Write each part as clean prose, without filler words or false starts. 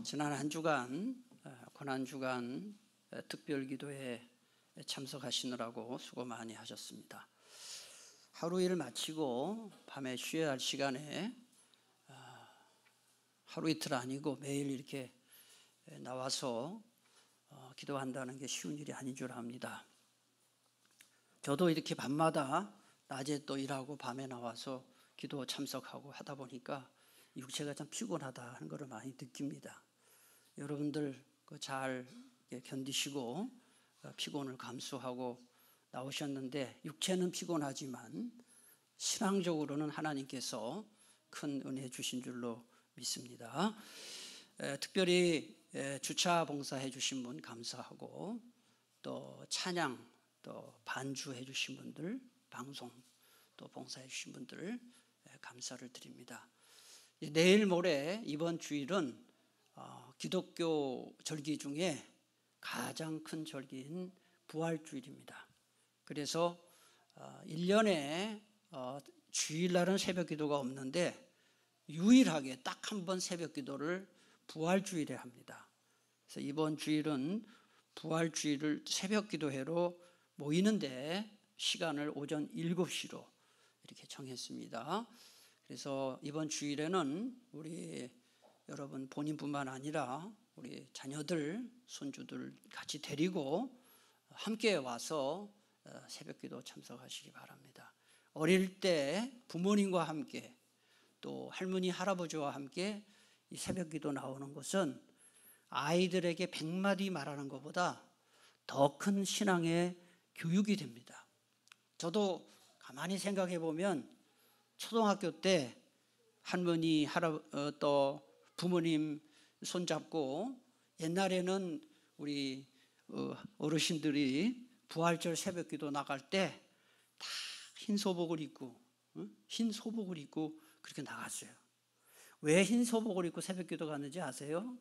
지난 한 주간 고난주간 특별기도에 참석하시느라고 수고 많이 하셨습니다. 하루 일 마치고 밤에 쉬어야 할 시간에 하루 이틀 아니고 매일 이렇게 나와서 기도한다는 게 쉬운 일이 아닌 줄 압니다. 저도 이렇게 밤마다 낮에 또 일하고 밤에 나와서 기도 참석하고 하다 보니까 육체가 참 피곤하다는 것을 많이 느낍니다. 여러분들 잘 견디시고 피곤을 감수하고 나오셨는데 육체는 피곤하지만 신앙적으로는 하나님께서 큰 은혜 주신 줄로 믿습니다. 특별히 주차 봉사해 주신 분 감사하고 또 찬양 또 반주해 주신 분들 방송 또 봉사해 주신 분들 감사를 드립니다. 내일 모레 이번 주일은 기독교 절기 중에 가장 큰 절기인 부활주일입니다. 그래서 1년에 주일날은 새벽 기도가 없는데 유일하게 딱 한 번 새벽 기도를 부활주일에 합니다. 그래서 이번 주일은 부활주일을 새벽 기도회로 모이는데 시간을 오전 7시로 이렇게 정했습니다. 그래서 이번 주일에는 우리 여러분 본인뿐만 아니라 우리 자녀들, 손주들 같이 데리고 함께 와서 새벽기도 참석하시기 바랍니다. 어릴 때 부모님과 함께 또 할머니, 할아버지와 함께 이 새벽기도 나오는 것은 아이들에게 100마디 말하는 것보다 더 큰 신앙의 교육이 됩니다. 저도 가만히 생각해 보면 초등학교 때 할머니, 또 부모님 손잡고 옛날에는 우리 어르신들이 부활절 새벽기도 나갈 때 다 흰 소복을 입고 그렇게 나갔어요. 왜 흰 소복을 입고 새벽기도 갔는지 아세요?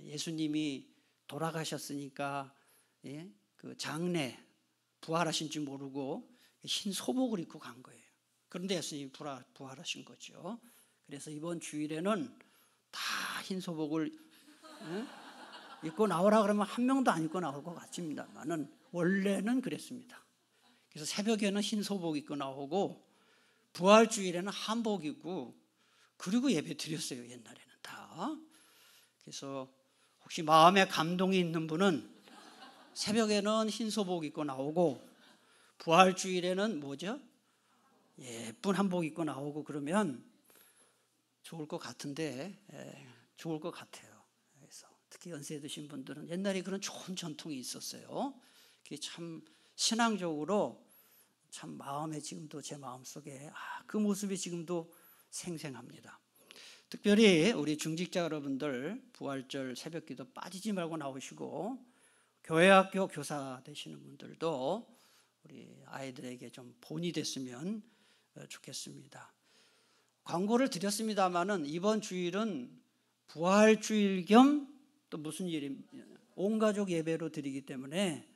예수님이 돌아가셨으니까 그 장례 부활하신 줄 모르고 흰 소복을 입고 간 거예요. 그런데 예수님이 부활하신 거죠. 그래서 이번 주일에는 다 흰 소복을 입고 나오라 그러면 한 명도 안 입고 나올 것 같습니다만은 원래는 그랬습니다. 그래서 새벽에는 흰 소복 입고 나오고 부활주일에는 한복 입고 그리고 예배 드렸어요. 옛날에는 다. 그래서 혹시 마음에 감동이 있는 분은 새벽에는 흰 소복 입고 나오고 부활주일에는 뭐죠? 예쁜 한복 입고 나오고 그러면 좋을 것 같은데 좋을 것 같아요. 그래서 특히 연세 드신 분들은 옛날에 그런 좋은 전통이 있었어요. 그게 참 신앙적으로 참 마음에 지금도 제 마음속에 그 모습이 지금도 생생합니다. 특별히 우리 중직자 여러분들 부활절 새벽기도 빠지지 말고 나오시고 교회학교 교사 되시는 분들도 우리 아이들에게 좀 본이 됐으면 좋겠습니다. 광고를 드렸습니다마는 이번 주일은 부활주일 겸 또 무슨 일입니까? 온 가족 예배로 드리기 때문에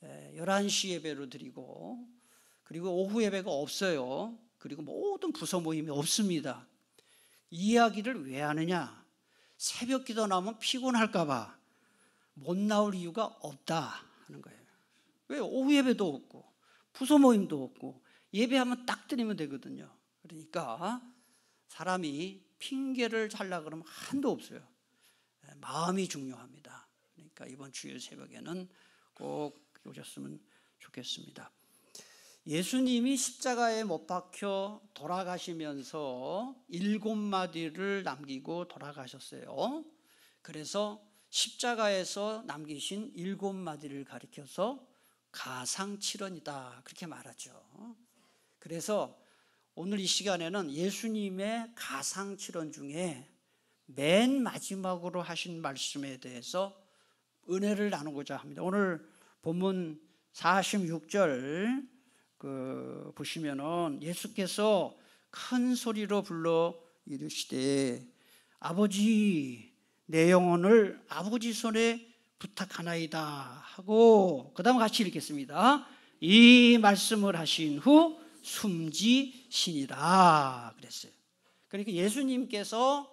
11시 예배로 드리고 그리고 오후 예배가 없어요. 그리고 모든 부서 모임이 없습니다. 이 이야기를 왜 하느냐? 새벽 기도 나오면 피곤할까 봐 못 나올 이유가 없다 하는 거예요. 왜? 오후 예배도 없고 부서 모임도 없고 예배하면 딱 드리면 되거든요. 그러니까 사람이 핑계를 살려고 그러면 한도 없어요. 마음이 중요합니다. 그러니까 이번 주일 새벽에는 꼭 오셨으면 좋겠습니다. 예수님이 십자가에 못 박혀 돌아가시면서 7마디를 남기고 돌아가셨어요. 그래서 십자가에서 남기신 7마디를 가리켜서 가상칠언이다 그렇게 말하죠. 그래서 오늘 이 시간에는 예수님의 가상칠언 중에 맨 마지막으로 하신 말씀에 대해서 은혜를 나누고자 합니다. 오늘 본문 46절 보시면은 예수께서 큰 소리로 불러 이르시되 아버지 내 영혼을 아버지 손에 부탁하나이다 하고 그 다음 같이 읽겠습니다. 이 말씀을 하신 후 숨지시니라 그랬어요. 그러니까 예수님께서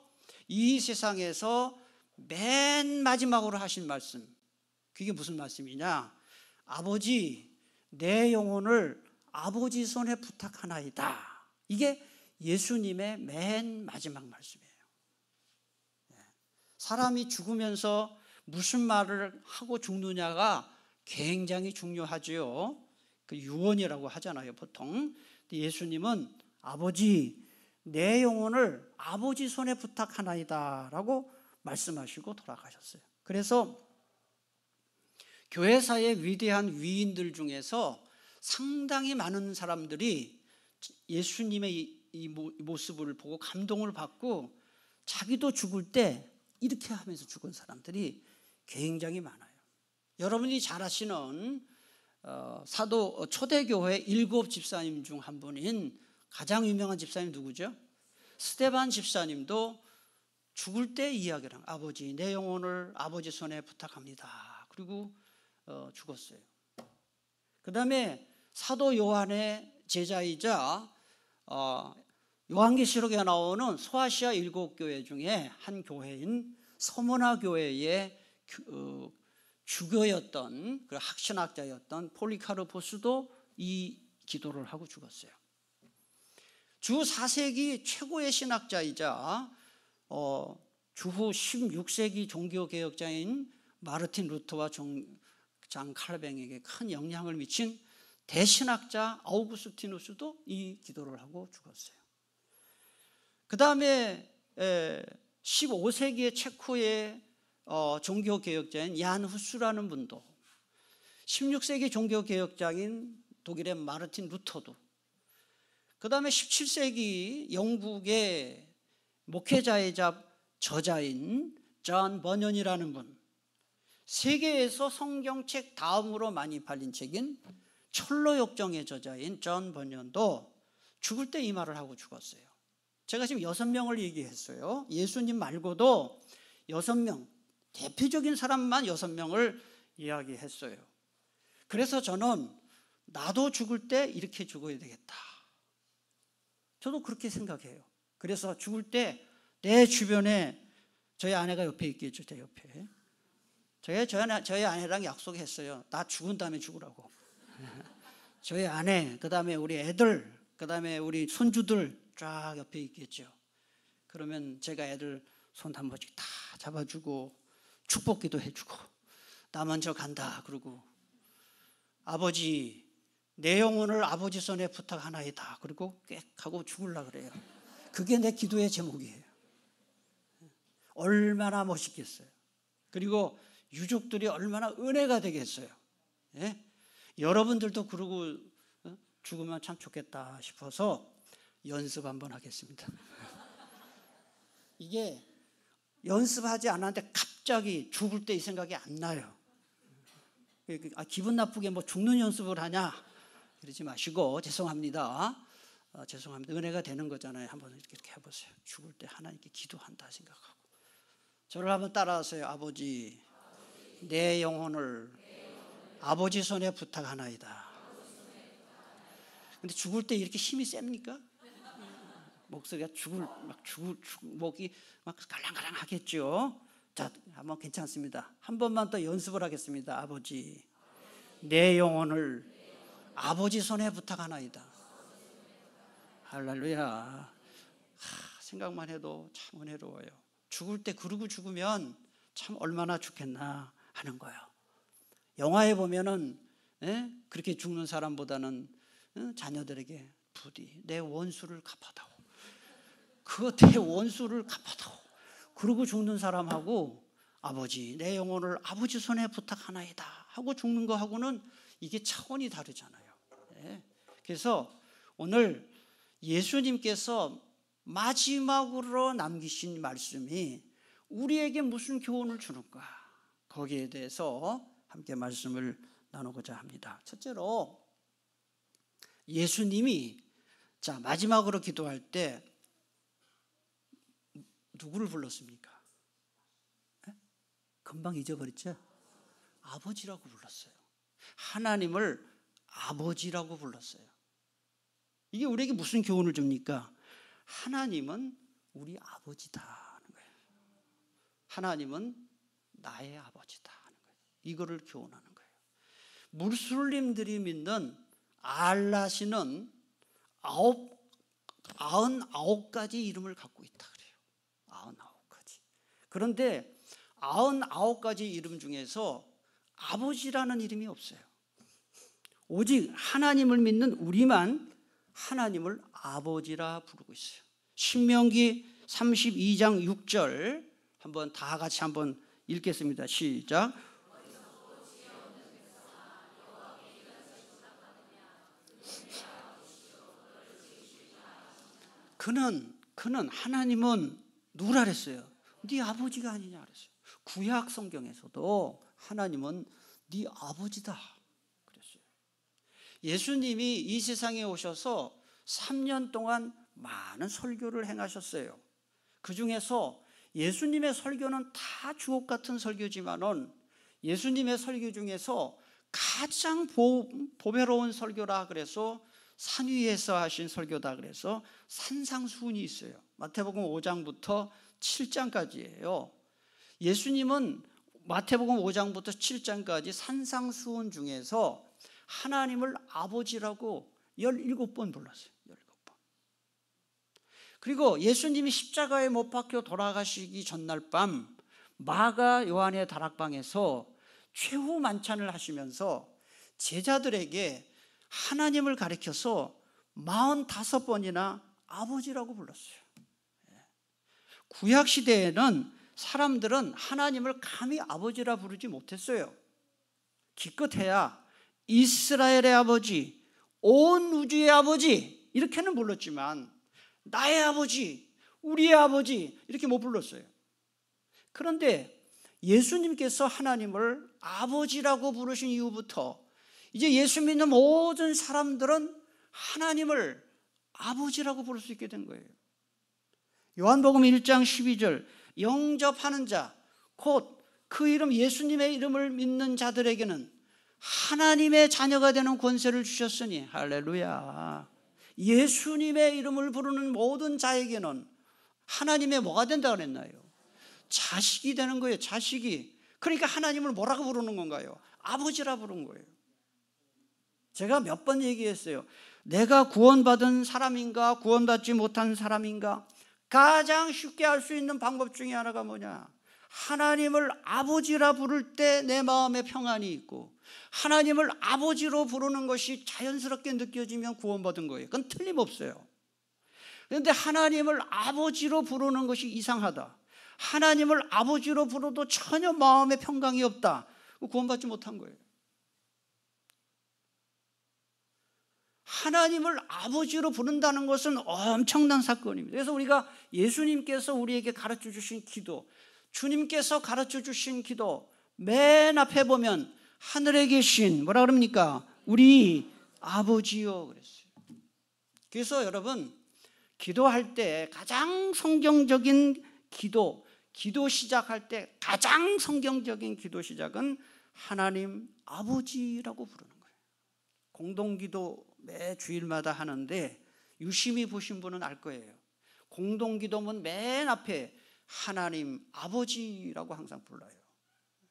이 세상에서 맨 마지막으로 하신 말씀, 그게 무슨 말씀이냐? 아버지, 내 영혼을 아버지 손에 부탁하나이다. 이게 예수님의 맨 마지막 말씀이에요. 사람이 죽으면서 무슨 말을 하고 죽느냐가 굉장히 중요하지요. 그 유언이라고 하잖아요, 보통. 예수님은 아버지, 내 영혼을 아버지 손에 부탁하나이다 라고 말씀하시고 돌아가셨어요. 그래서 교회사의 위대한 위인들 중에서 상당히 많은 사람들이 예수님의 이 모습을 보고 감동을 받고 자기도 죽을 때 이렇게 하면서 죽은 사람들이 굉장히 많아요. 여러분이 잘 아시는 사도 초대교회 7 집사님 중 한 분인 가장 유명한 집사님 누구죠? 스데반 집사님도 죽을 때 이야기를 한 아버지, 내 영혼을 아버지 손에 부탁합니다. 그리고 죽었어요. 그 다음에 사도 요한의 제자이자 요한계시록에 나오는 소아시아 7교회 중에 한 교회인 서머나 교회의 주교였던 그 학신학자였던 폴리카르포스도 이 기도를 하고 죽었어요. 주 4세기 최고의 신학자이자 주후 16세기 종교개혁자인 마르틴 루터와 장 칼뱅에게 큰 영향을 미친 대신학자 아우구스티누스도 이 기도를 하고 죽었어요. 그 다음에 15세기의 체코의 종교개혁자인 얀 후스라는 분도, 16세기 종교개혁자인 독일의 마르틴 루터도, 그 다음에 17세기 영국의 목회자이자 저자인 존 버년이라는 분, 세계에서 성경책 다음으로 많이 팔린 책인 철로역정의 저자인 존 버년도 죽을 때 이 말을 하고 죽었어요. 제가 지금 6명을 얘기했어요. 예수님 말고도 6명, 대표적인 사람만 6명을 이야기했어요. 그래서 저는 나도 죽을 때 이렇게 죽어야 되겠다. 저도 그렇게 생각해요. 그래서 죽을 때 내 주변에 저희 아내가 옆에 있겠죠. 제 옆에. 저희 아내랑 약속했어요. 나 죽은 다음에 죽으라고. 저희 아내, 그 다음에 우리 애들, 그 다음에 우리 손주들 쫙 옆에 있겠죠. 그러면 제가 애들 손 한 번씩 다 잡아주고 축복기도 해주고 나 먼저 간다. 그러고 아버지, 내 영혼을 아버지 손에 부탁하나이다. 그리고 꽥 하고 죽으려고 그래요. 그게 내 기도의 제목이에요. 얼마나 멋있겠어요. 그리고 유족들이 얼마나 은혜가 되겠어요. 예? 여러분들도 그러고 죽으면 참 좋겠다 싶어서 연습 한번 하겠습니다. 이게 연습하지 않았는데 갑자기 죽을 때 이 생각이 안 나요. 기분 나쁘게 뭐 죽는 연습을 하냐 그러지 마시고 죄송합니다. 죄송합니다. 은혜가 되는 거잖아요. 한번 이렇게 해보세요. 죽을 때 하나님께 기도한다 생각하고 저를 한번 따라하세요. 아버지, 내 영혼을 아버지 손에 부탁하나이다. 근데 죽을 때 이렇게 힘이 셉니까? 목소리가 목이 막 갈랑갈랑 하겠죠. 자, 한번 괜찮습니다. 한 번만 더 연습을 하겠습니다. 아버지, 내 영혼을 아버지 손에 부탁하나이다. 할렐루야. 생각만 해도 참 은혜로워요. 죽을 때 그러고 죽으면 참 얼마나 좋겠나 하는 거예요. 영화에 보면은 그렇게 죽는 사람보다는 자녀들에게 부디 내 원수를 갚아다오. 그거 내 원수를 갚아다오. 그러고 죽는 사람하고 아버지, 내 영혼을 아버지 손에 부탁하나이다 하고 죽는 거하고는 이게 차원이 다르잖아요. 그래서 오늘 예수님께서 마지막으로 남기신 말씀이 우리에게 무슨 교훈을 주는가, 거기에 대해서 함께 말씀을 나누고자 합니다. 첫째로 예수님이 마지막으로 기도할 때 누구를 불렀습니까? 금방 잊어버렸죠? 아버지라고 불렀어요. 하나님을 아버지라고 불렀어요. 이게 우리에게 무슨 교훈을 줍니까? 하나님은 우리 아버지다 하는 거예요. 하나님은 나의 아버지다 하는 거예요. 이거를 교훈하는 거예요. 무슬림들이 믿는 알라시는 99가지 이름을 갖고 있다 그래요. 99가지. 그런데 99가지 이름 중에서 아버지라는 이름이 없어요. 오직 하나님을 믿는 우리만 하나님을 아버지라 부르고 있어요. 신명기 32장 6절 한번 다 같이 한번 읽겠습니다. 시작. 그는 하나님은 누구라 그랬어요? 네 아버지가 아니냐 그랬어요. 구약 성경에서도 하나님은 네 아버지다 그랬어요. 예수님이 이 세상에 오셔서 3년 동안 많은 설교를 행하셨어요. 그 중에서 예수님의 설교는 다 주옥 같은 설교지만은 예수님의 설교 중에서 가장 보배로운 설교라 그래서 산 위에서 하신 설교다 그래서 산상수훈이 있어요. 마태복음 5장부터 7장까지예요. 예수님은 마태복음 5장부터 7장까지 산상수훈 중에서 하나님을 아버지라고 17번 불렀어요. 17번. 그리고 예수님이 십자가에 못 박혀 돌아가시기 전날 밤 마가 요한의 다락방에서 최후 만찬을 하시면서 제자들에게 하나님을 가리켜서 45번이나 아버지라고 불렀어요. 구약 시대에는 사람들은 하나님을 감히 아버지라 부르지 못했어요. 기껏해야 이스라엘의 아버지, 온 우주의 아버지 이렇게는 불렀지만 나의 아버지, 우리의 아버지 이렇게 못 불렀어요. 그런데 예수님께서 하나님을 아버지라고 부르신 이후부터 이제 예수 믿는 모든 사람들은 하나님을 아버지라고 부를 수 있게 된 거예요. 요한복음 1장 12절 영접하는 자, 곧 그 이름 예수님의 이름을 믿는 자들에게는 하나님의 자녀가 되는 권세를 주셨으니 할렐루야. 예수님의 이름을 부르는 모든 자에게는 하나님의 뭐가 된다 그랬나요? 자식이 되는 거예요. 자식이. 그러니까 하나님을 뭐라고 부르는 건가요? 아버지라 부르는 거예요. 제가 몇 번 얘기했어요. 내가 구원받은 사람인가 구원받지 못한 사람인가 가장 쉽게 알 수 있는 방법 중에 하나가 뭐냐? 하나님을 아버지라 부를 때 내 마음에 평안이 있고 하나님을 아버지로 부르는 것이 자연스럽게 느껴지면 구원받은 거예요. 그건 틀림없어요. 그런데 하나님을 아버지로 부르는 것이 이상하다, 하나님을 아버지로 부르도 전혀 마음에 평강이 없다, 구원받지 못한 거예요. 하나님을 아버지로 부른다는 것은 엄청난 사건입니다. 그래서 우리가 예수님께서 우리에게 가르쳐 주신 기도, 주님께서 가르쳐 주신 기도 맨 앞에 보면 하늘에 계신 뭐라 그럽니까? 우리 아버지요 그랬어요. 그래서 여러분 기도할 때 가장 성경적인 기도 시작할 때 가장 성경적인 기도 시작은 하나님 아버지라고 부르는 거예요. 공동기도 매 주일마다 하는데 유심히 보신 분은 알 거예요. 공동기도문 맨 앞에 하나님 아버지라고 항상 불러요.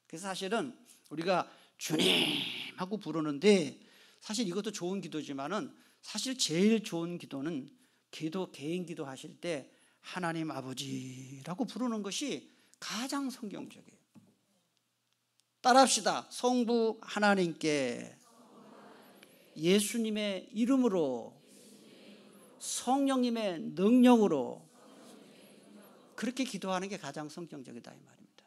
그래서 사실은 우리가 주님 하고 부르는데 사실 이것도 좋은 기도지만은 사실 제일 좋은 기도는 개인 기도 하실 때 하나님 아버지라고 부르는 것이 가장 성경적이에요. 따라합시다. 성부 하나님께 예수님의 이름으로 성령님의 능력으로 그렇게 기도하는 게 가장 성경적이다 이 말입니다.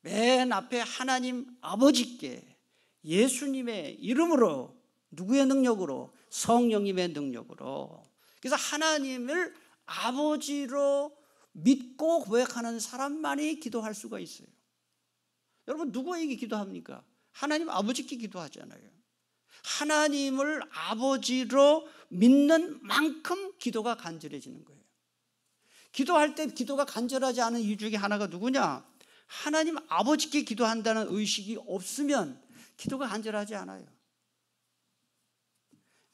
맨 앞에 하나님 아버지께 예수님의 이름으로, 누구의 능력으로? 성령님의 능력으로. 그래서 하나님을 아버지로 믿고 고백하는 사람만이 기도할 수가 있어요. 여러분 누구에게 기도합니까? 하나님 아버지께 기도하잖아요. 하나님을 아버지로 믿는 만큼 기도가 간절해지는 거예요. 기도할 때 기도가 간절하지 않은 이유 중에 하나가 누구냐? 하나님 아버지께 기도한다는 의식이 없으면 기도가 간절하지 않아요.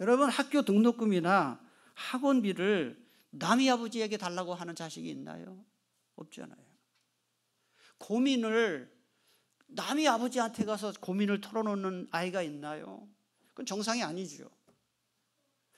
여러분 학교 등록금이나 학원비를 남이 아버지에게 달라고 하는 자식이 있나요? 없잖아요. 고민을 남이 아버지한테 가서 고민을 털어놓는 아이가 있나요? 그건 정상이 아니죠.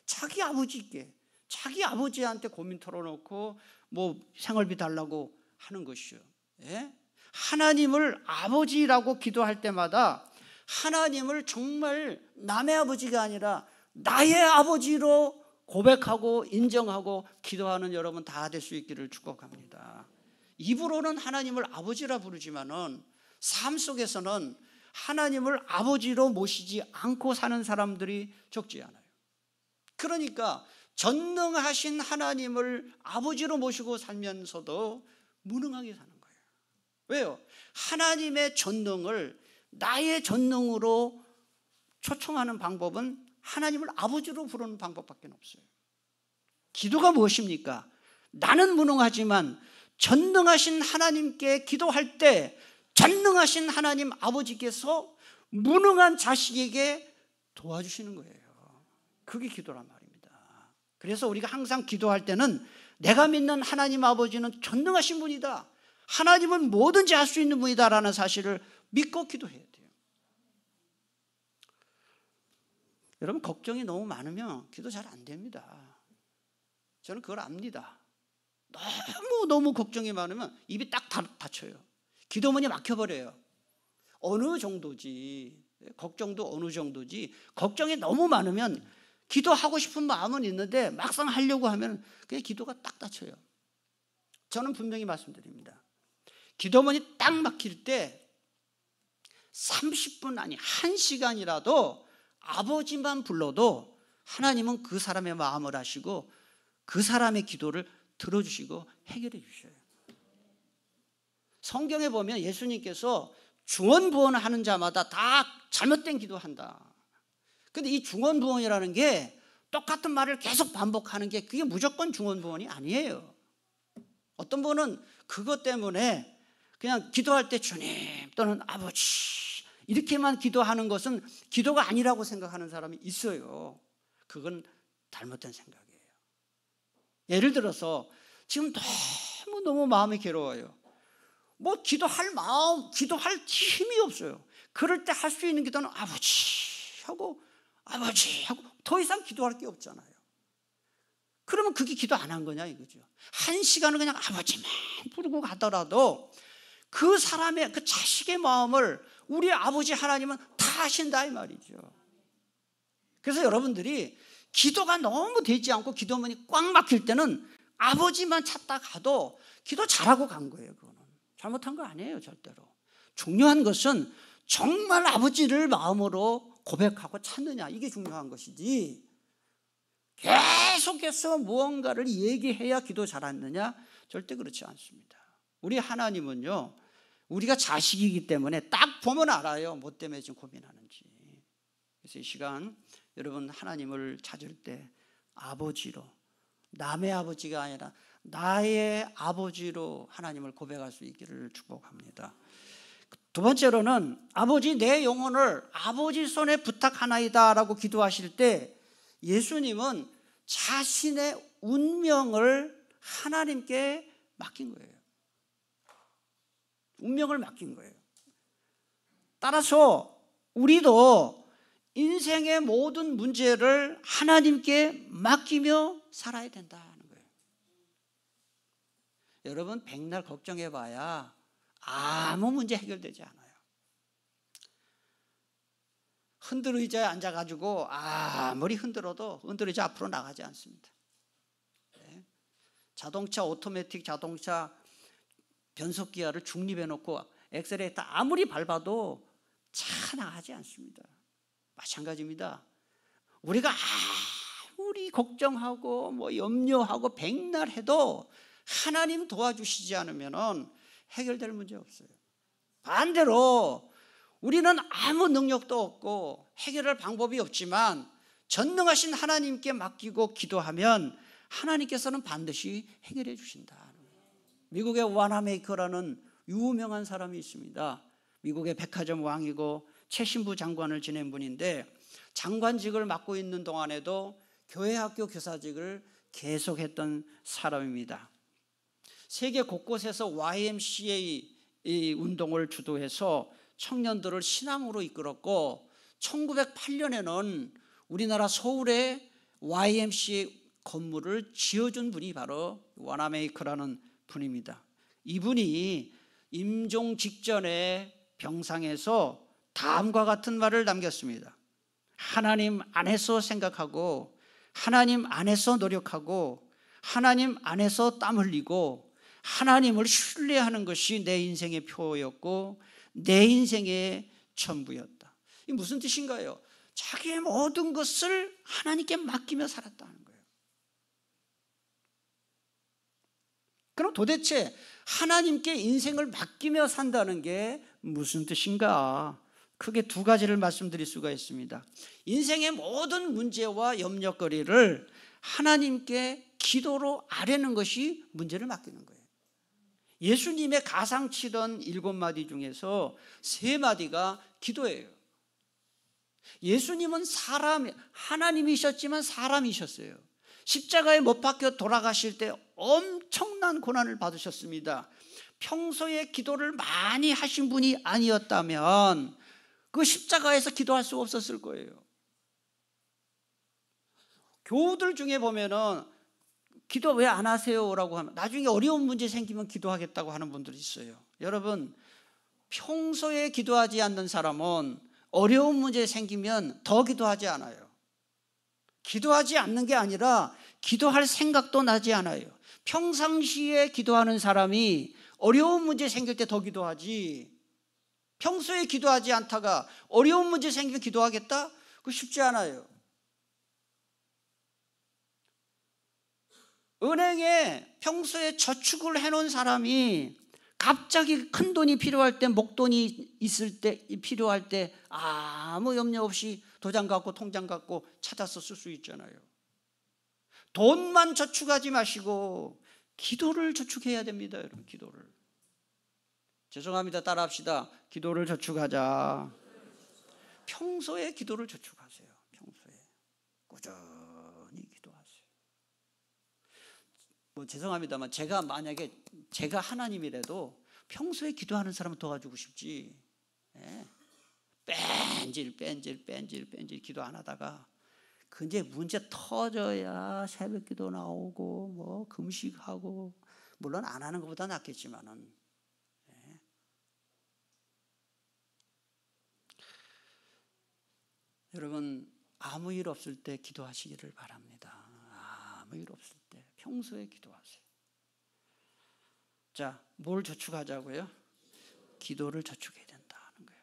자기 아버지께, 자기 아버지한테 고민 털어놓고 뭐 생활비 달라고 하는 것이요. 예? 하나님을 아버지라고 기도할 때마다 하나님을 정말 남의 아버지가 아니라 나의 아버지로 고백하고 인정하고 기도하는 여러분 다 될 수 있기를 축복합니다. 입으로는 하나님을 아버지라 부르지만은 삶 속에서는 하나님을 아버지로 모시지 않고 사는 사람들이 적지 않아요. 그러니까 전능하신 하나님을 아버지로 모시고 살면서도 무능하게 사는 거예요. 왜요? 하나님의 전능을 나의 전능으로 초청하는 방법은 하나님을 아버지로 부르는 방법밖에 없어요. 기도가 무엇입니까? 나는 무능하지만 전능하신 하나님께 기도할 때 전능하신 하나님 아버지께서 무능한 자식에게 도와주시는 거예요. 그게 기도란 말입니다. 그래서 우리가 항상 기도할 때는 내가 믿는 하나님 아버지는 전능하신 분이다, 하나님은 뭐든지 할 수 있는 분이다라는 사실을 믿고 기도해야 돼요. 여러분, 걱정이 너무 많으면 기도 잘 안 됩니다. 저는 그걸 압니다. 너무 걱정이 많으면 입이 딱 닫혀요. 기도문이 막혀버려요. 어느 정도지, 걱정도 어느 정도지, 걱정이 너무 많으면 기도하고 싶은 마음은 있는데 막상 하려고 하면 그냥 기도가 딱 닫혀요. 저는 분명히 말씀드립니다. 기도문이 딱 막힐 때 30분 아니 1시간이라도 아버지만 불러도 하나님은 그 사람의 마음을 아시고 그 사람의 기도를 들어주시고 해결해 주셔요. 성경에 보면 예수님께서 중언부언을 하는 자마다 다 잘못된 기도한다. 근데 이 중언부언이라는 게 똑같은 말을 계속 반복하는 게 그게 무조건 중언부언이 아니에요. 어떤 분은 그것 때문에 그냥 기도할 때 주님 또는 아버지 이렇게만 기도하는 것은 기도가 아니라고 생각하는 사람이 있어요. 그건 잘못된 생각이에요. 예를 들어서 지금 너무 마음이 괴로워요. 뭐 기도할 힘이 없어요. 그럴 때 할 수 있는 기도는 아버지 하고 더 이상 기도할 게 없잖아요. 그러면 그게 기도 안 한 거냐 이거죠. 1시간을 그냥 아버지만 부르고 가더라도 그 사람의 그 자식의 마음을 우리 아버지 하나님은 다 아신다 이 말이죠. 그래서 여러분들이 기도가 너무 되지 않고 기도문이 꽉 막힐 때는 아버지만 찾다 가도 기도 잘하고 간 거예요. 그거는 잘못한 거 아니에요. 절대로. 중요한 것은 정말 아버지를 마음으로 고백하고 찾느냐, 이게 중요한 것이지 계속해서 무언가를 얘기해야 기도 잘하느냐, 절대 그렇지 않습니다. 우리 하나님은요, 우리가 자식이기 때문에 딱 보면 알아요. 뭐 때문에 지금 고민하는지. 그래서 이 시간 여러분 하나님을 찾을 때 아버지로, 남의 아버지가 아니라 나의 아버지로 하나님을 고백할 수 있기를 축복합니다. 두 번째로는 아버지 내 영혼을 아버지 손에 부탁하나이다 라고 기도하실 때 예수님은 자신의 운명을 하나님께 맡긴 거예요. 운명을 맡긴 거예요. 따라서 우리도 인생의 모든 문제를 하나님께 맡기며 살아야 된다는 거예요. 여러분 백날 걱정해봐야 아무 문제 해결되지 않아요. 흔들 의자에 앉아가지고 아무리 흔들어도 앞으로 나가지 않습니다. 네. 자동차, 오토매틱 자동차 변속기어를 중립해 놓고 엑셀레이터 아무리 밟아도 차 나가지 않습니다. 마찬가지입니다. 우리가 아무리 걱정하고 뭐 염려하고 백날 해도 하나님 도와주시지 않으면 해결될 문제 없어요. 반대로 우리는 아무 능력도 없고 해결할 방법이 없지만 전능하신 하나님께 맡기고 기도하면 하나님께서는 반드시 해결해 주신다. 미국의 와나메이커라는 유명한 사람이 있습니다. 미국의 백화점 왕이고 최신부 장관을 지낸 분인데 장관직을 맡고 있는 동안에도 교회학교 교사직을 계속했던 사람입니다. 세계 곳곳에서 YMCA 이 운동을 주도해서 청년들을 신앙으로 이끌었고 1908년에는 우리나라 서울에 YMCA 건물을 지어준 분이 바로 와나메이커라는 분입니다. 이분이 임종 직전에 병상에서 다음과 같은 말을 남겼습니다. 하나님 안에서 생각하고 하나님 안에서 노력하고 하나님 안에서 땀 흘리고 하나님을 신뢰하는 것이 내 인생의 표였고 내 인생의 전부였다. 이게 무슨 뜻인가요? 자기의 모든 것을 하나님께 맡기며 살았다는 거예요. 그럼 도대체 하나님께 인생을 맡기며 산다는 게 무슨 뜻인가? 크게 두 가지를 말씀드릴 수가 있습니다. 인생의 모든 문제와 염려거리를 하나님께 기도로 아뢰는 것이 문제를 맡기는 거예요. 예수님의 가상 치던 7마디 중에서 3마디가 기도예요. 예수님은 하나님이셨지만 사람이셨어요. 십자가에 못 박혀 돌아가실 때 엄청난 고난을 받으셨습니다. 평소에 기도를 많이 하신 분이 아니었다면 그 십자가에서 기도할 수 없었을 거예요. 교우들 중에 보면은 기도 왜 안 하세요? 라고 하면 나중에 어려운 문제 생기면 기도하겠다고 하는 분들이 있어요. 여러분, 평소에 기도하지 않는 사람은 어려운 문제 생기면 더 기도하지 않아요. 기도하지 않는 게 아니라 기도할 생각도 나지 않아요. 평상시에 기도하는 사람이 어려운 문제 생길 때 더 기도하지, 평소에 기도하지 않다가 어려운 문제 생기면 기도하겠다? 그거 쉽지 않아요. 은행에 평소에 저축을 해놓은 사람이 갑자기 큰 돈이 필요할 때, 목돈이 있을 때, 필요할 때 아무 염려 없이 도장 갖고 통장 갖고 찾아서 쓸 수 있잖아요. 돈만 저축하지 마시고 기도를 저축해야 됩니다, 여러분. 기도를. 죄송합니다, 따라합시다. 기도를 저축하자. 평소에 기도를 저축하세요. 평소에 꾸준히 기도하세요. 죄송합니다만 만약에 제가 하나님이라도 평소에 기도하는 사람을 도와주고 싶지, 뺀질 기도 안 하다가 이제 문제 터져야 새벽 기도 나오고 금식하고, 물론 안 하는 것보다 낫겠지만은, 여러분, 아무 일 없을 때 기도하시기를 바랍니다. 아무 일 없을 때 평소에 기도하세요. 자, 뭘 저축하자고요? 기도를 저축해야 된다는 거예요.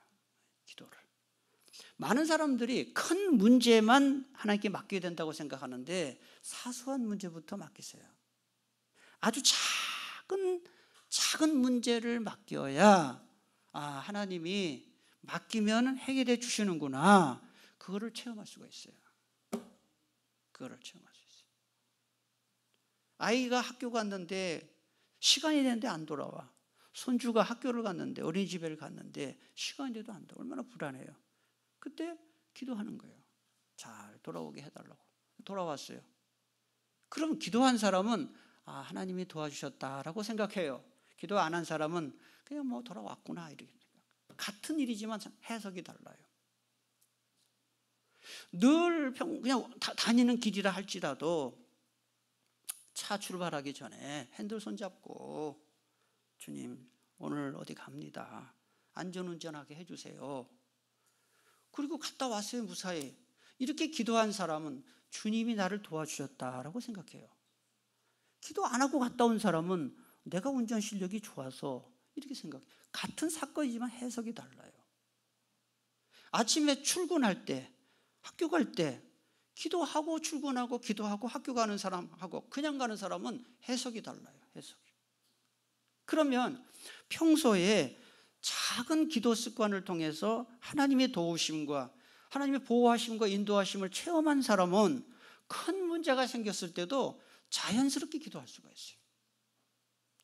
기도를. 많은 사람들이 큰 문제만 하나님께 맡겨야 된다고 생각하는데 사소한 문제부터 맡기세요. 아주 작은 문제를 맡겨야 하나님이 맡기면 해결해 주시는구나, 그거를 체험할 수가 있어요. 그거를 체험할 수 있어요. 아이가 학교 갔는데 시간이 됐는데 안 돌아와. 손주가 학교를 갔는데, 어린이집에 갔는데 시간이 돼도 안 돌아와. 얼마나 불안해요. 그때 기도하는 거예요. 잘 돌아오게 해달라고. 돌아왔어요. 그럼 기도한 사람은 하나님이 도와주셨다라고 생각해요. 기도 안 한 사람은 그냥 돌아왔구나, 이렇게 생각. 같은 일이지만 해석이 달라요. 늘 그냥 다니는 길이라 할지라도 차 출발하기 전에 핸들 손잡고, 주님 오늘 어디 갑니다, 안전운전하게 해주세요. 그리고 갔다 왔어요, 무사히. 이렇게 기도한 사람은 주님이 나를 도와주셨다라고 생각해요. 기도 안 하고 갔다 온 사람은 내가 운전 실력이 좋아서 이렇게 생각해요. 같은 사건이지만 해석이 달라요. 아침에 출근할 때, 학교 갈 때 기도하고 출근하고 기도하고 학교 가는 사람하고 그냥 가는 사람은 해석이 달라요. 해석이. 그러면 평소에 작은 기도 습관을 통해서 하나님의 도우심과 하나님의 보호하심과 인도하심을 체험한 사람은 큰 문제가 생겼을 때도 자연스럽게 기도할 수가 있어요.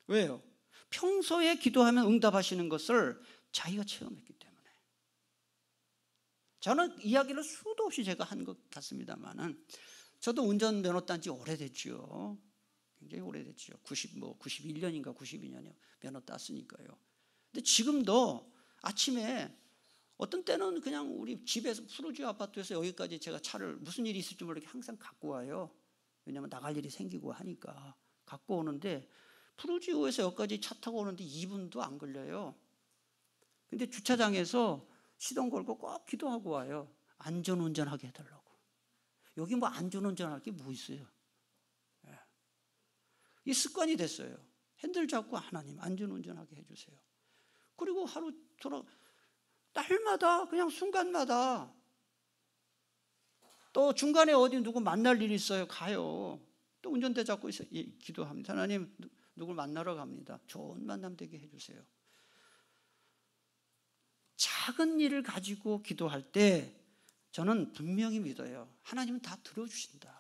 왜요? 평소에 기도하면 응답하시는 것을 자기가 체험했기 때문에. 저는 이야기를 수도 없이 제가 한 것 같습니다만은, 저도 운전면허 딴 지 오래됐죠. 굉장히 오래됐죠. 91년인가 92년에 면허 땄으니까요. 근데 지금도 아침에 어떤 때는 그냥 우리 집에서 푸르지오 아파트에서 여기까지 제가 차를 무슨 일이 있을지 모르게 항상 갖고 와요. 왜냐하면 나갈 일이 생기고 하니까 갖고 오는데 푸르지오에서 여기까지 차 타고 오는데 2분도 안 걸려요. 근데 주차장에서 시동 걸고 꼭 기도하고 와요. 안전운전하게 해달라고. 여기 뭐 안전운전할 게 뭐 있어요? 이 습관이 됐어요. 핸들 잡고 하나님 안전운전하게 해주세요. 그리고 하루 날마다 그냥 순간마다 또 중간에 어디 누구 만날 일이 있어요. 가요. 또 운전대 잡고 있어요. 기도합니다. 하나님 누굴 만나러 갑니다. 좋은 만남 되게 해주세요. 작은 일을 가지고 기도할 때 저는 분명히 믿어요. 하나님은 다 들어주신다.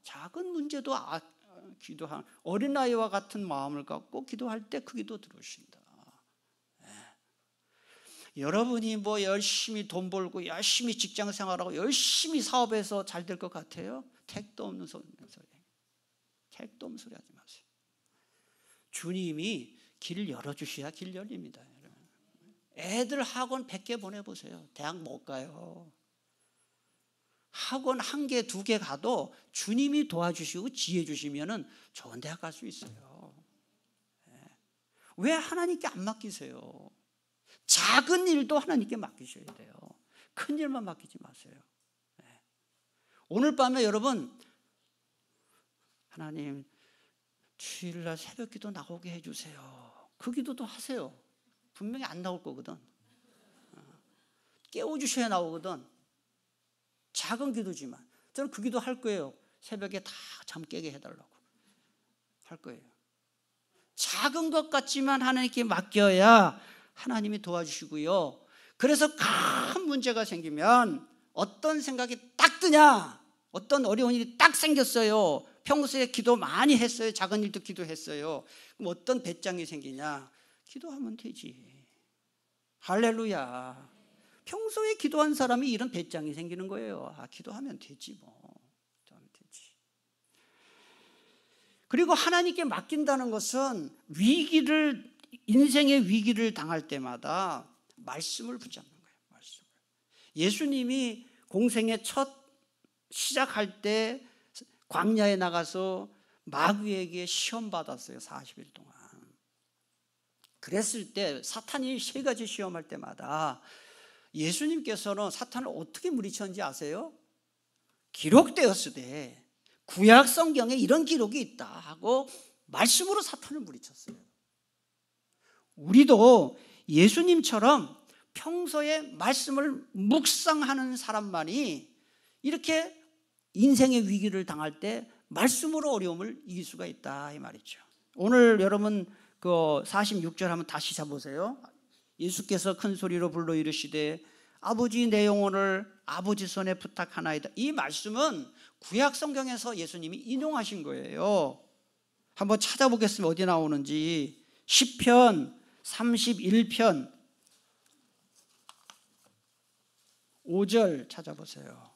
작은 문제도 기도한 어린아이와 같은 마음을 갖고 기도할 때 그 기도 들어주신다. 여러분이 뭐 열심히 돈 벌고 열심히 직장 생활하고 열심히 사업해서 잘 될 것 같아요? 택도 없는 소리. 택도 없는 소리 하지 마세요. 주님이 길을 열어주셔야 길 열립니다. 애들 학원 100개 보내보세요. 대학 못 가요. 학원 1개, 2개 가도 주님이 도와주시고 지혜 주시면 좋은 대학 갈 수 있어요. 왜 하나님께 안 맡기세요? 작은 일도 하나님께 맡기셔야 돼요. 큰 일만 맡기지 마세요. 오늘 밤에 여러분 하나님 주일날 새벽 기도 나오게 해주세요. 그 기도도 하세요. 분명히 안 나올 거거든. 깨워주셔야 나오거든. 작은 기도지만 저는 그 기도 할 거예요. 새벽에 다 잠 깨게 해달라고 할 거예요. 작은 것 같지만 하나님께 맡겨야 하나님이 도와주시고요. 그래서 큰 문제가 생기면 어떤 생각이 딱 드냐, 어떤 어려운 일이 딱 생겼어요. 평소에 기도 많이 했어요. 작은 일도 기도했어요. 그럼 어떤 배짱이 생기냐, 기도하면 되지. 할렐루야. 평소에 기도한 사람이 이런 배짱이 생기는 거예요. 기도하면 되지 뭐. 기도하면 되지. 그리고 하나님께 맡긴다는 것은 인생의 위기를 당할 때마다 말씀을 붙잡는 거예요. 말씀을. 예수님이 공생의 첫 시작할 때 광야에 나가서 마귀에게 시험 받았어요. 40일 동안. 그랬을 때 사탄이 3가지 시험할 때마다 예수님께서는 사탄을 어떻게 물리쳤는지 아세요? 기록되었으되 구약 성경에 이런 기록이 있다 하고 말씀으로 사탄을 물리쳤어요. 우리도 예수님처럼 평소에 말씀을 묵상하는 사람만이 이렇게 인생의 위기를 당할 때 말씀으로 어려움을 이길 수가 있다 이 말이죠. 오늘 여러분 그 46절 한번 다시 잡으세요. 예수께서 큰 소리로 불러 이르시되 아버지 내 영혼을 아버지 손에 부탁하나이다. 이 말씀은 구약 성경에서 예수님이 인용하신 거예요. 한번 찾아보겠습니다. 어디 나오는지. 시편 31편 5절 찾아보세요.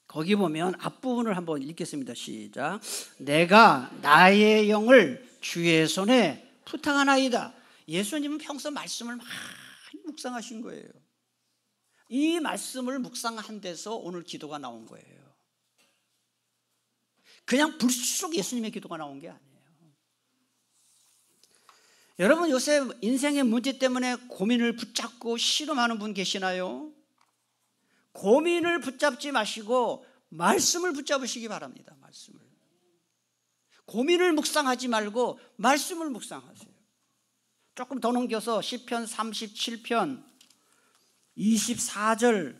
거기 보면 앞부분을 한번 읽겠습니다. 시작. 내가 나의 영을 주의 손에 부탁하나이다. 예수님은 평소 말씀을 많이 묵상하신 거예요. 이 말씀을 묵상한 데서 오늘 기도가 나온 거예요. 그냥 불쑥 예수님의 기도가 나온 게 아니에요. 여러분 요새 인생의 문제 때문에 고민을 붙잡고 씨름하는 분 계시나요? 고민을 붙잡지 마시고 말씀을 붙잡으시기 바랍니다. 말씀을. 고민을 묵상하지 말고 말씀을 묵상하세요. 조금 더 넘겨서 시편 37편 24절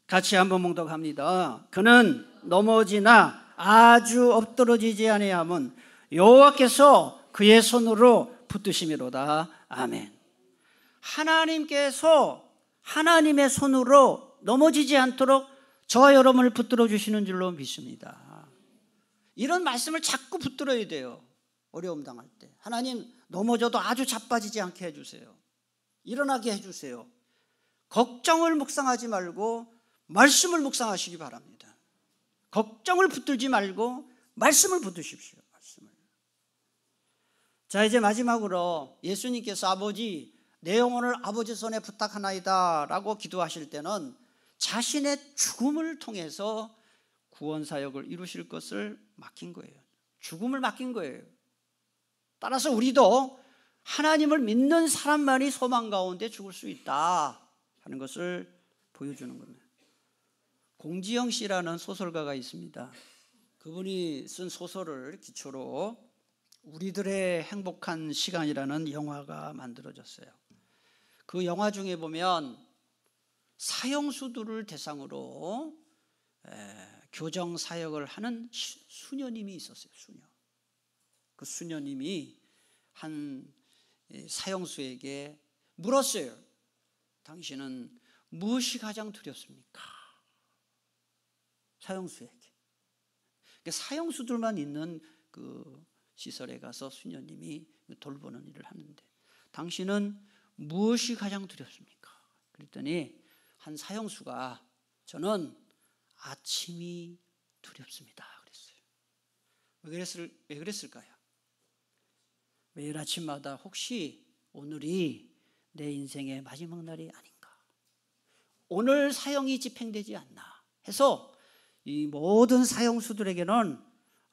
같이 한번 봉독합니다. 그는 넘어지나 아주 엎드러지지 아니함은 여호와께서 그의 손으로 붙드심이로다. 아멘. 하나님께서 하나님의 손으로 넘어지지 않도록 저와 여러분을 붙들어 주시는 줄로 믿습니다. 이런 말씀을 자꾸 붙들어야 돼요. 어려움 당할 때 하나님 넘어져도 아주 자빠지지 않게 해주세요. 일어나게 해주세요. 걱정을 묵상하지 말고 말씀을 묵상하시기 바랍니다. 걱정을 붙들지 말고 말씀을 붙드십시오. 말씀을. 자, 이제 마지막으로 예수님께서 아버지 내 영혼을 아버지 손에 부탁하나이다 라고 기도하실 때는 자신의 죽음을 통해서 구원 사역을 이루실 것을 맡긴 거예요. 죽음을 맡긴 거예요. 따라서 우리도 하나님을 믿는 사람만이 소망 가운데 죽을 수 있다 하는 것을 보여주는 겁니다. 공지영 씨라는 소설가가 있습니다. 그분이 쓴 소설을 기초로 우리들의 행복한 시간이라는 영화가 만들어졌어요. 그 영화 중에 보면 사형수들을 대상으로 교정 사역을 하는 수녀님이 있었어요. 수녀. 그 수녀님이 한 사형수에게 물었어요. 당신은 무엇이 가장 두렵습니까? 사형수에게. 사형수들만 있는 그 시설에 가서 수녀님이 돌보는 일을 하는데 당신은 무엇이 가장 두렵습니까? 그랬더니 한 사형수가 저는 아침이 두렵습니다. 그랬어요. 왜 그랬을까요? 매일 아침마다 혹시 오늘이 내 인생의 마지막 날이 아닌가? 오늘 사형이 집행되지 않나? 해서 이 모든 사형수들에게는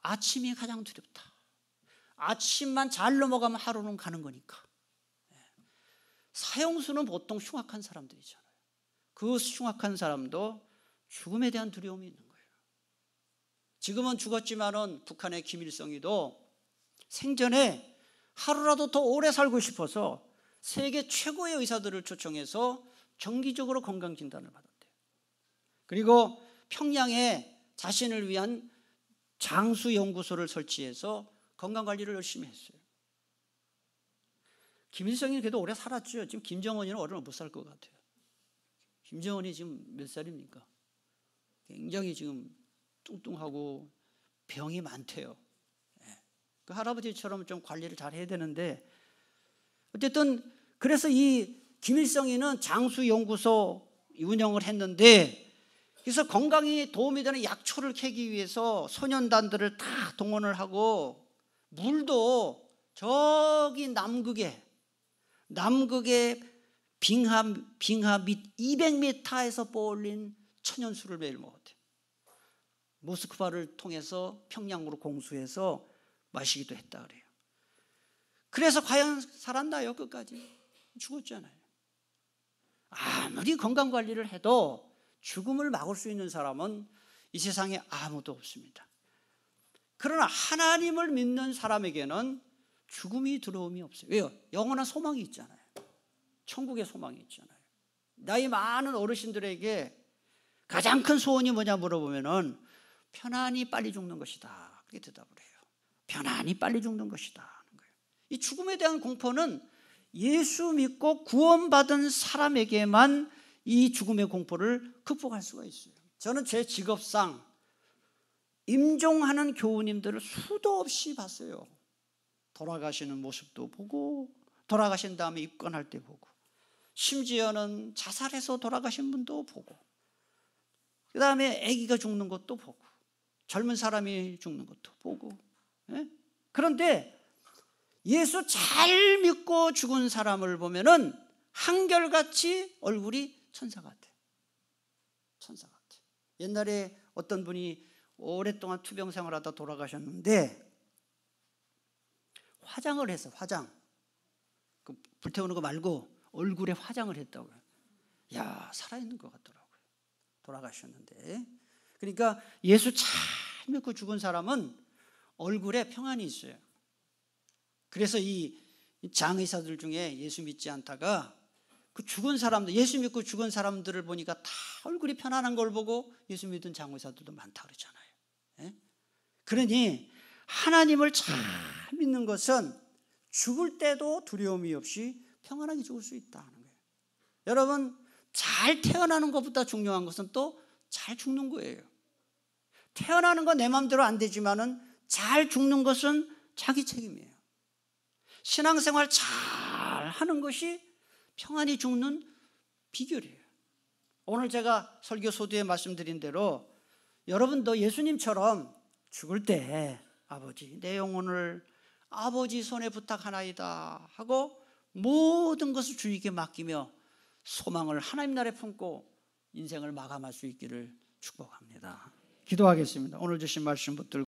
아침이 가장 두렵다. 아침만 잘 넘어가면 하루는 가는 거니까. 사형수는 보통 흉악한 사람들이잖아요. 그 흉악한 사람도 죽음에 대한 두려움이 있는 거예요. 지금은 죽었지만은 북한의 김일성이도 생전에 하루라도 더 오래 살고 싶어서 세계 최고의 의사들을 초청해서 정기적으로 건강진단을 받았대요. 그리고 평양에 자신을 위한 장수연구소를 설치해서 건강관리를 열심히 했어요. 김일성이 그래도 오래 살았죠. 지금 김정은이는 오래 못 살 것 같아요. 김정은이 지금 몇 살입니까? 굉장히 지금 뚱뚱하고 병이 많대요. 그 할아버지처럼 좀 관리를 잘 해야 되는데 어쨌든 그래서 이 김일성이는 장수연구소 운영을 했는데 그래서 건강에 도움이 되는 약초를 캐기 위해서 소년단들을 다 동원을 하고 물도 저기 남극의 빙하 밑 200m에서 뽀올린 천연수를 매일 먹었대요. 모스크바를 통해서 평양으로 공수해서 마시기도 했다 그래요. 그래서 과연 살았나요? 끝까지 죽었잖아요. 아무리 건강관리를 해도 죽음을 막을 수 있는 사람은 이 세상에 아무도 없습니다. 그러나 하나님을 믿는 사람에게는 죽음이 두려움이 없어요. 왜요? 영원한 소망이 있잖아요. 천국의 소망이 있잖아요. 나이 많은 어르신들에게 가장 큰 소원이 뭐냐 물어보면은 편안히 빨리 죽는 것이다. 그렇게 대답을 해요. 편안히 빨리 죽는 것이다 하는 거예요. 이 죽음에 대한 공포는 예수 믿고 구원받은 사람에게만 이 죽음의 공포를 극복할 수가 있어요. 저는 제 직업상 임종하는 교우님들을 수도 없이 봤어요. 돌아가시는 모습도 보고 돌아가신 다음에 입관할 때 보고 심지어는 자살해서 돌아가신 분도 보고 그 다음에 아기가 죽는 것도 보고 젊은 사람이 죽는 것도 보고. 그런데 예수 잘 믿고 죽은 사람을 보면은 한결같이 얼굴이 천사 같아. 천사 같아. 옛날에 어떤 분이 오랫동안 투병 생활하다 돌아가셨는데 화장을 했어. 화장. 그 불태우는 거 말고 얼굴에 화장을 했다고요. 야, 살아있는 것 같더라고요. 돌아가셨는데. 그러니까 예수 잘 믿고 죽은 사람은 얼굴에 평안이 있어요. 그래서 이 장의사들 중에 예수 믿지 않다가 그 죽은 사람들, 예수 믿고 죽은 사람들을 보니까 다 얼굴이 편안한 걸 보고 예수 믿은 장의사들도 많다 그러잖아요. 그러니 하나님을 잘 믿는 것은 죽을 때도 두려움이 없이 평안하게 죽을 수 있다는 거예요. 여러분, 잘 태어나는 것보다 중요한 것은 또 잘 죽는 거예요. 태어나는 건 내 마음대로 안 되지만은 잘 죽는 것은 자기 책임이에요. 신앙생활 잘 하는 것이 평안히 죽는 비결이에요. 오늘 제가 설교 소두에 말씀드린 대로 여러분도 예수님처럼 죽을 때 아버지, 내 영혼을 아버지 손에 부탁하나이다 하고 모든 것을 주님께 맡기며 소망을 하나님 나라에 품고 인생을 마감할 수 있기를 축복합니다. 기도하겠습니다. 오늘 주신 말씀 붙들고